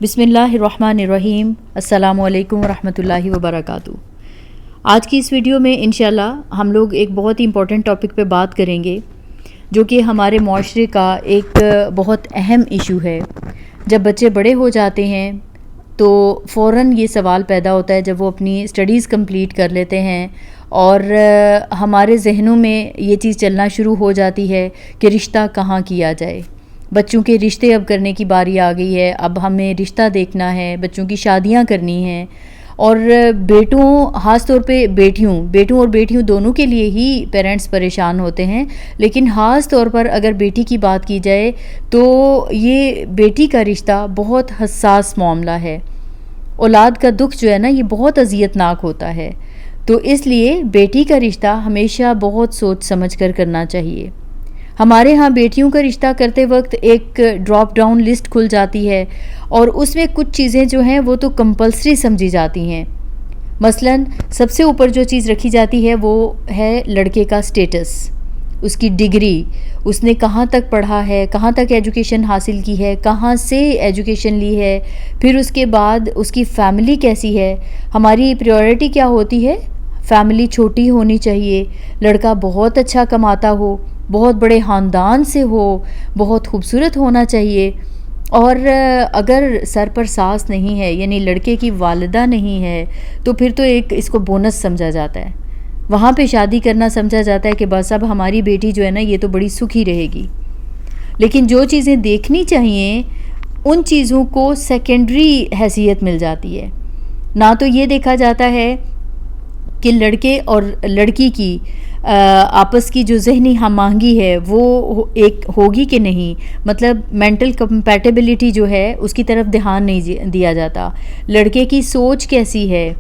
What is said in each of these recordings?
بسم اللہ الرحمن الرحیم۔ السلام علیکم ورحمۃ اللہ وبرکاتہ۔ آج کی اس ویڈیو میں انشاءاللہ ہم لوگ ایک بہت ہی امپورٹنٹ ٹاپک پہ بات کریں گے، جو کہ ہمارے معاشرے کا ایک بہت اہم ایشو ہے۔ جب بچے بڑے ہو جاتے ہیں تو فوراً یہ سوال پیدا ہوتا ہے جب وہ اپنی اسٹڈیز کمپلیٹ کر لیتے ہیں اور ہمارے ذہنوں میں یہ چیز چلنا شروع ہو جاتی ہے کہ رشتہ کہاں کیا جائے۔ بچوں کے رشتے اب کرنے کی باری آ گئی ہے، اب ہمیں رشتہ دیکھنا ہے، بچوں کی شادیاں کرنی ہیں، اور بیٹوں خاص طور پہ بیٹیوں اور بیٹیوں دونوں کے لیے ہی پیرنٹس پریشان ہوتے ہیں، لیکن خاص طور پر اگر بیٹی کی بات کی جائے تو یہ بیٹی کا رشتہ بہت حساس معاملہ ہے۔ اولاد کا دکھ جو ہے نا، یہ بہت اذیت ناک ہوتا ہے، تو اس لیے بیٹی کا رشتہ ہمیشہ بہت سوچ سمجھ کر کرنا چاہیے۔ ہمارے ہاں بیٹیوں کا رشتہ کرتے وقت ایک ڈراپ ڈاؤن لسٹ کھل جاتی ہے، اور اس میں کچھ چیزیں جو ہیں وہ تو کمپلسری سمجھی جاتی ہیں۔ مثلاً سب سے اوپر جو چیز رکھی جاتی ہے وہ ہے لڑکے کا سٹیٹس، اس کی ڈگری، اس نے کہاں تک پڑھا ہے، کہاں تک ایجوکیشن حاصل کی ہے، کہاں سے ایجوکیشن لی ہے، پھر اس کے بعد اس کی فیملی کیسی ہے۔ ہماری پریورٹی کیا ہوتی ہے؟ فیملی چھوٹی ہونی چاہیے، لڑکا بہت اچھا کماتا ہو، بہت بڑے خاندان سے ہو، بہت خوبصورت ہونا چاہیے، اور اگر سر پر ساس نہیں ہے یعنی لڑکے کی والدہ نہیں ہے تو پھر تو ایک اس کو بونس سمجھا جاتا ہے، وہاں پہ شادی کرنا سمجھا جاتا ہے کہ بس اب ہماری بیٹی جو ہے نا یہ تو بڑی سکھی رہے گی۔ لیکن جو چیزیں دیکھنی چاہیے ان چیزوں کو سیکنڈری حیثیت مل جاتی ہے۔ نہ تو یہ دیکھا جاتا ہے کہ لڑکے اور لڑکی کی آپس کی جو ذہنی ہم آہنگی ہے وہ ایک ہوگی کہ نہیں، مطلب مینٹل کمپیٹیبلٹی جو ہے اس کی طرف دھیان نہیں دیا جاتا۔ لڑکے کی سوچ کیسی ہے،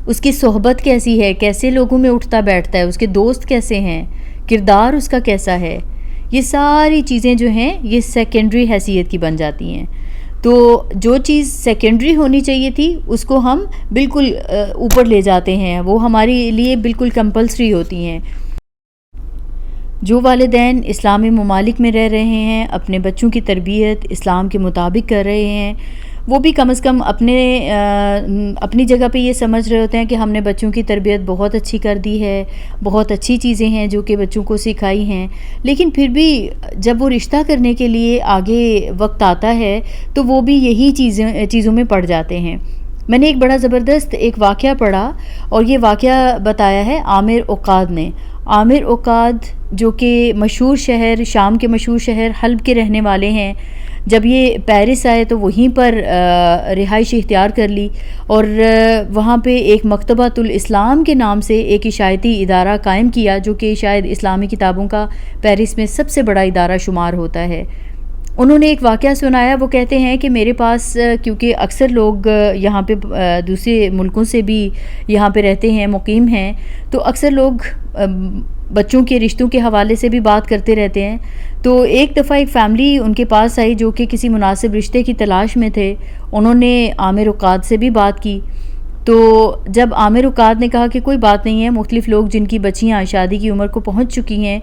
اس کی صحبت کیسی ہے، کیسے لوگوں میں اٹھتا بیٹھتا ہے، اس کے دوست کیسے ہیں، کردار اس کا کیسا ہے، یہ ساری چیزیں جو ہیں یہ سیکنڈری حیثیت کی بن جاتی ہیں۔ تو جو چیز سیکنڈری ہونی چاہیے تھی اس کو ہم بالکل اوپر لے جاتے ہیں، وہ ہمارے لیے بالکل کمپلسری ہوتی ہیں۔ جو والدین اسلامی ممالک میں رہ رہے ہیں، اپنے بچوں کی تربیت اسلام کے مطابق کر رہے ہیں، وہ بھی کم از کم اپنی جگہ پہ یہ سمجھ رہے ہوتے ہیں کہ ہم نے بچوں کی تربیت بہت اچھی کر دی ہے، بہت اچھی چیزیں ہیں جو کہ بچوں کو سکھائی ہیں۔ لیکن پھر بھی جب وہ رشتہ کرنے کے لیے آگے وقت آتا ہے تو وہ بھی یہی چیزوں میں پڑ جاتے ہیں۔ میں نے ایک بڑا زبردست ایک واقعہ پڑھا، اور یہ واقعہ بتایا ہے عامر عقاد نے۔ عامر عقاد جو کہ مشہور شہر، شام کے مشہور شہر حلب کے رہنے والے ہیں، جب یہ پیرس آئے تو وہیں پر رہائش اختیار کر لی، اور وہاں پہ ایک مکتبۃ الاسلام کے نام سے ایک عشایتی ادارہ قائم کیا، جو کہ شاید اسلامی کتابوں کا پیرس میں سب سے بڑا ادارہ شمار ہوتا ہے۔ انہوں نے ایک واقعہ سنایا، وہ کہتے ہیں کہ میرے پاس کیونکہ اکثر لوگ یہاں پہ دوسرے ملکوں سے بھی یہاں پہ رہتے ہیں، مقیم ہیں، تو اکثر لوگ بچوں کے رشتوں کے حوالے سے بھی بات کرتے رہتے ہیں۔ تو ایک دفعہ ایک فیملی ان کے پاس آئی جو کہ کسی مناسب رشتے کی تلاش میں تھے، انہوں نے عامر عقاد سے بھی بات کی۔ تو جب عامر عقاد نے کہا کہ کوئی بات نہیں ہے، مختلف لوگ جن کی بچیاں شادی کی عمر کو پہنچ چکی ہیں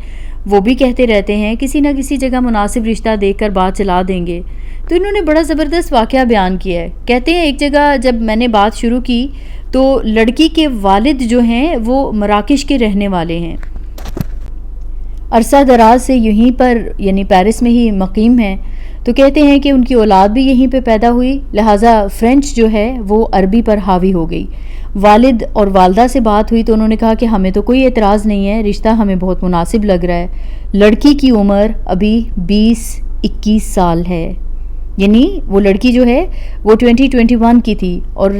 وہ بھی کہتے رہتے ہیں، کسی نہ کسی جگہ مناسب رشتہ دیکھ کر بات چلا دیں گے، تو انہوں نے بڑا زبردست واقعہ بیان کیا ہے۔ کہتے ہیں ایک جگہ جب میں نے بات شروع کی تو لڑکی کے والد جو ہیں وہ مراکش کے رہنے والے ہیں، عرصہ دراز سے یہیں پر یعنی پیرس میں ہی مقیم ہیں، تو کہتے ہیں کہ ان کی اولاد بھی یہیں پہ پیدا ہوئی، لہٰذا فرینچ جو ہے وہ عربی پر حاوی ہو گئی۔ والد اور والدہ سے بات ہوئی تو انہوں نے کہا کہ ہمیں تو کوئی اعتراض نہیں ہے، رشتہ ہمیں بہت مناسب لگ رہا ہے۔ لڑکی کی عمر ابھی 20-21 سال ہے، یعنی وہ لڑکی جو ہے وہ 2021 کی تھی، اور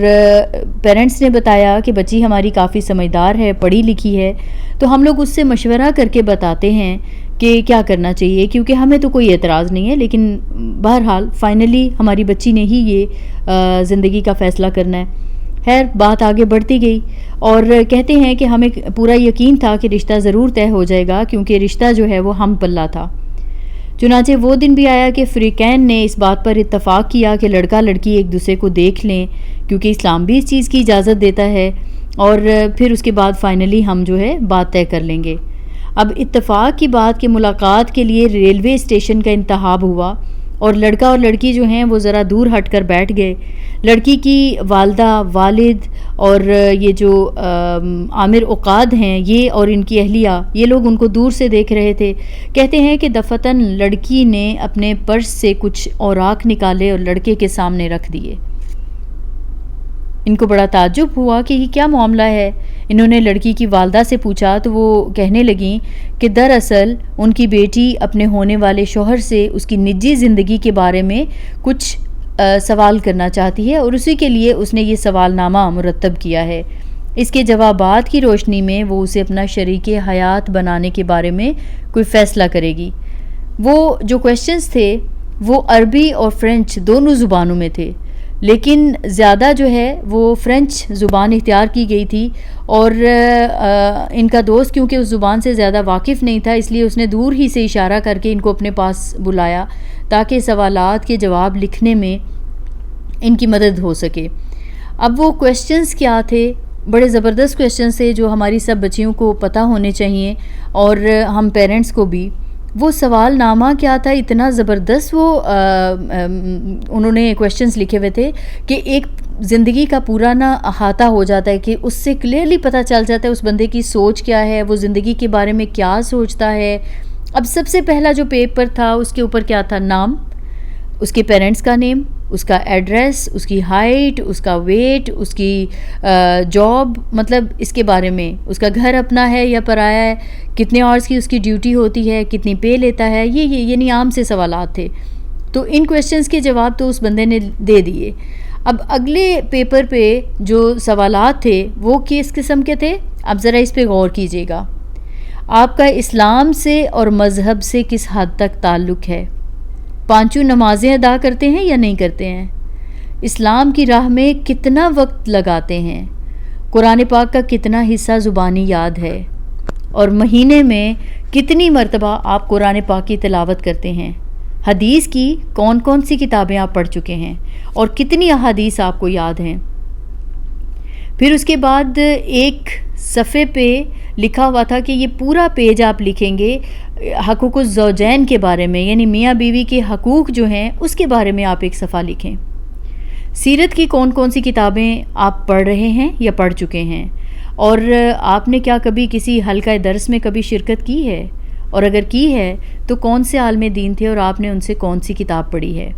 پیرنٹس نے بتایا کہ بچی ہماری کافی سمجھدار ہے، پڑھی لکھی ہے، تو ہم لوگ اس سے مشورہ کر کے بتاتے ہیں کہ کیا کرنا چاہیے، کیونکہ ہمیں تو کوئی اعتراض نہیں ہے، لیکن بہرحال فائنلی ہماری بچی نے ہی یہ زندگی کا فیصلہ کرنا ہے۔ خیر بات آگے بڑھتی گئی، اور کہتے ہیں کہ ہمیں پورا یقین تھا کہ رشتہ ضرور طے ہو جائے گا، کیونکہ رشتہ جو ہے وہ ہم پلہ تھا۔ چنانچہ وہ دن بھی آیا کہ فریقین نے اس بات پر اتفاق کیا کہ لڑکا لڑکی ایک دوسرے کو دیکھ لیں، کیونکہ اسلام بھی اس چیز کی اجازت دیتا ہے، اور پھر اس کے بعد فائنلی ہم جو ہے بات طے کر لیں گے۔ اب اتفاق کی بات کہ ملاقات کے لیے ریلوے اسٹیشن کا انتخاب ہوا، اور لڑکا اور لڑکی جو ہیں وہ ذرا دور ہٹ کر بیٹھ گئے. لڑکی کی والدہ، والد اور یہ جو عامر عقاد ہیں یہ اور ان کی اہلیہ، یہ لوگ ان کو دور سے دیکھ رہے تھے. کہتے ہیں کہ دفتن لڑکی نے اپنے پرس سے کچھ اوراق نکالے اور لڑکے کے سامنے رکھ دیے. ان کو بڑا تعجب ہوا کہ یہ کیا معاملہ ہے. انہوں نے لڑکی کی والدہ سے پوچھا تو وہ کہنے لگیں کہ دراصل ان کی بیٹی اپنے ہونے والے شوہر سے اس کی نجی زندگی کے بارے میں کچھ سوال کرنا چاہتی ہے اور اسی کے لیے اس نے یہ سوال نامہ مرتب کیا ہے. اس کے جوابات کی روشنی میں وہ اسے اپنا شریک حیات بنانے کے بارے میں کوئی فیصلہ کرے گی. وہ جو کویشچنز تھے وہ عربی اور فرینچ دونوں زبانوں میں تھے، لیکن زیادہ جو ہے وہ فرینچ زبان اختیار کی گئی تھی، اور ان کا دوست کیونکہ اس زبان سے زیادہ واقف نہیں تھا اس لیے اس نے دور ہی سے اشارہ کر کے ان کو اپنے پاس بلایا تاکہ سوالات کے جواب لکھنے میں ان کی مدد ہو سکے. اب وہ کویشچنز کیا تھے؟ بڑے زبردست کویشچنز تھے جو ہماری سب بچیوں کو پتہ ہونے چاہیے اور ہم پیرنٹس کو بھی. وہ سوال نامہ کیا تھا؟ اتنا زبردست وہ انہوں نے کویشچنز لکھے ہوئے تھے کہ ایک زندگی کا پورا نا احاطہ ہو جاتا ہے کہ اس سے کلیئرلی پتہ چل جاتا ہے اس بندے کی سوچ کیا ہے، وہ زندگی کے بارے میں کیا سوچتا ہے. اب سب سے پہلا جو پیپر تھا اس کے اوپر کیا تھا؟ نام، اس کے پیرنٹس کا نیم، اس کا ایڈریس، اس کی ہائٹ، اس کا ویٹ، اس کی جاب، مطلب اس کے بارے میں، اس کا گھر اپنا ہے یا پرایا ہے، کتنے آورس کی اس کی ڈیوٹی ہوتی ہے، کتنی پے لیتا ہے، یہ یعنی عام سے سوالات تھے. تو ان کویشچنز کے جواب تو اس بندے نے دے دیے. اب اگلے پیپر پہ جو سوالات تھے وہ کس قسم کے تھے؟ اب ذرا اس پہ غور کیجیے گا. آپ کا اسلام سے اور مذہب سے کس حد تک تعلق ہے؟ پانچوں نمازیں ادا کرتے ہیں یا نہیں کرتے ہیں؟ اسلام کی راہ میں کتنا وقت لگاتے ہیں؟ قرآن پاک کا کتنا حصہ زبانی یاد ہے؟ اور مہینے میں کتنی مرتبہ آپ قرآن پاک کی تلاوت کرتے ہیں؟ حدیث کی کون کون سی کتابیں آپ پڑھ چکے ہیں اور کتنی احادیث آپ کو یاد ہیں؟ پھر اس کے بعد ایک صفحے پہ لکھا ہوا تھا کہ یہ پورا پیج آپ لکھیں گے حقوق الزوجین کے بارے میں، یعنی میاں بیوی کے حقوق جو ہیں اس کے بارے میں آپ ایک صفحہ لکھیں. سیرت کی کون کون سی کتابیں آپ پڑھ رہے ہیں یا پڑھ چکے ہیں، اور آپ نے کیا کبھی کسی حلقہ درس میں کبھی شرکت کی ہے، اور اگر کی ہے تو کون سے عالم دین تھے اور آپ نے ان سے کون سی کتاب پڑھی ہے.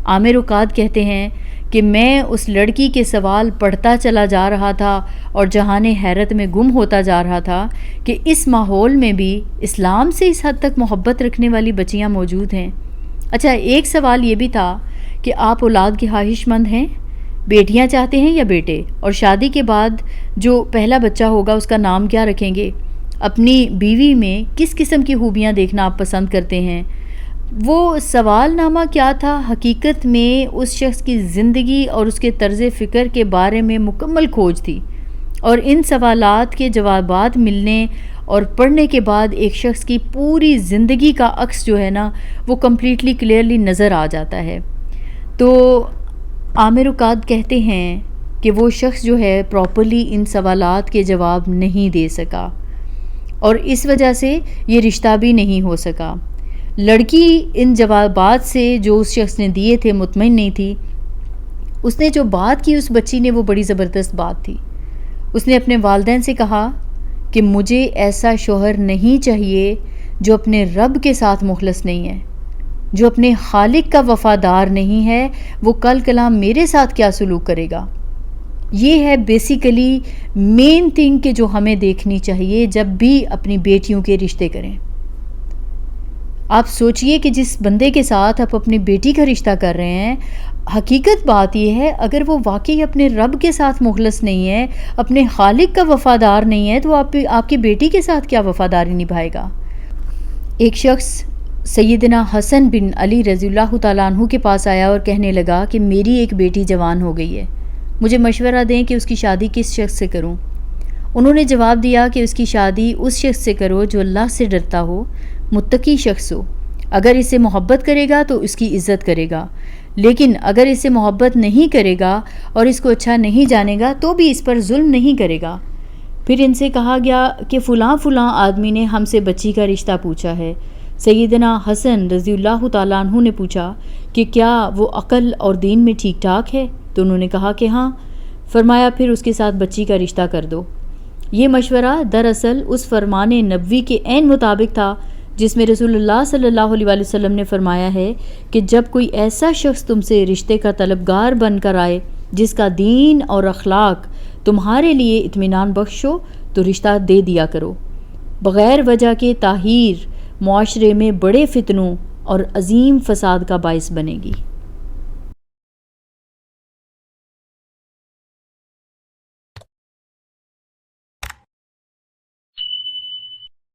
عامر عقاد کہتے ہیں کہ میں اس لڑکی کے سوال پڑھتا چلا جا رہا تھا اور جہان حیرت میں گم ہوتا جا رہا تھا کہ اس ماحول میں بھی اسلام سے اس حد تک محبت رکھنے والی بچیاں موجود ہیں. اچھا، ایک سوال یہ بھی تھا کہ آپ اولاد کے خواہش مند ہیں، بیٹیاں چاہتے ہیں یا بیٹے، اور شادی کے بعد جو پہلا بچہ ہوگا اس کا نام کیا رکھیں گے، اپنی بیوی میں کس قسم کی خوبیاں دیکھنا آپ پسند کرتے ہیں. وہ سوال نامہ کیا تھا؟ حقیقت میں اس شخص کی زندگی اور اس کے طرز فکر کے بارے میں مکمل کھوج تھی، اور ان سوالات کے جوابات ملنے اور پڑھنے کے بعد ایک شخص کی پوری زندگی کا عکس جو ہے نا وہ کمپلیٹلی کلیئرلی نظر آ جاتا ہے. تو عامر عقاد کہتے ہیں کہ وہ شخص جو ہے پراپرلی ان سوالات کے جواب نہیں دے سکا اور اس وجہ سے یہ رشتہ بھی نہیں ہو سکا. لڑکی ان جوابات سے جو اس شخص نے دیے تھے مطمئن نہیں تھی. اس نے جو بات کی اس بچی نے وہ بڑی زبردست بات تھی. اس نے اپنے والدین سے کہا کہ مجھے ایسا شوہر نہیں چاہیے جو اپنے رب کے ساتھ مخلص نہیں ہے، جو اپنے خالق کا وفادار نہیں ہے، وہ کل کلام میرے ساتھ کیا سلوک کرے گا. یہ ہے بیسیکلی مین تھنگ کہ جو ہمیں دیکھنی چاہیے جب بھی اپنی بیٹیوں کے رشتے کریں. آپ سوچئے کہ جس بندے کے ساتھ آپ اپنی بیٹی کا رشتہ کر رہے ہیں، حقیقت بات یہ ہے اگر وہ واقعی اپنے رب کے ساتھ مخلص نہیں ہے، اپنے خالق کا وفادار نہیں ہے، تو آپ کی بیٹی کے ساتھ کیا وفاداری نبھائے گا. ایک شخص سیدنا حسن بن علی رضی اللہ تعالیٰ عنہ کے پاس آیا اور کہنے لگا کہ میری ایک بیٹی جوان ہو گئی ہے، مجھے مشورہ دیں کہ اس کی شادی کس شخص سے کروں. انہوں نے جواب دیا کہ اس کی شادی اس شخص سے کرو جو اللہ سے ڈرتا ہو، متقی شخص ہو. اگر اسے محبت کرے گا تو اس کی عزت کرے گا، لیکن اگر اسے محبت نہیں کرے گا اور اس کو اچھا نہیں جانے گا تو بھی اس پر ظلم نہیں کرے گا. پھر ان سے کہا گیا کہ فلاں فلاں آدمی نے ہم سے بچی کا رشتہ پوچھا ہے. سیدنا حسن رضی اللہ تعالیٰ عنہ نے پوچھا کہ کیا وہ عقل اور دین میں ٹھیک ٹھاک ہے؟ تو انہوں نے کہا کہ ہاں۔ فرمایا پھر اس کے ساتھ بچی کا رشتہ کر دو۔ یہ مشورہ دراصل اس فرمان نبوی کے عین مطابق تھا جس میں رسول اللہ صلی اللہ علیہ وسلم نے فرمایا ہے کہ جب کوئی ایسا شخص تم سے رشتے کا طلبگار بن کر آئے جس کا دین اور اخلاق تمہارے لیے اطمینان بخش ہو تو رشتہ دے دیا کرو۔ بغیر وجہ کے تاخیر معاشرے میں بڑے فتنوں اور عظیم فساد کا باعث بنے گی۔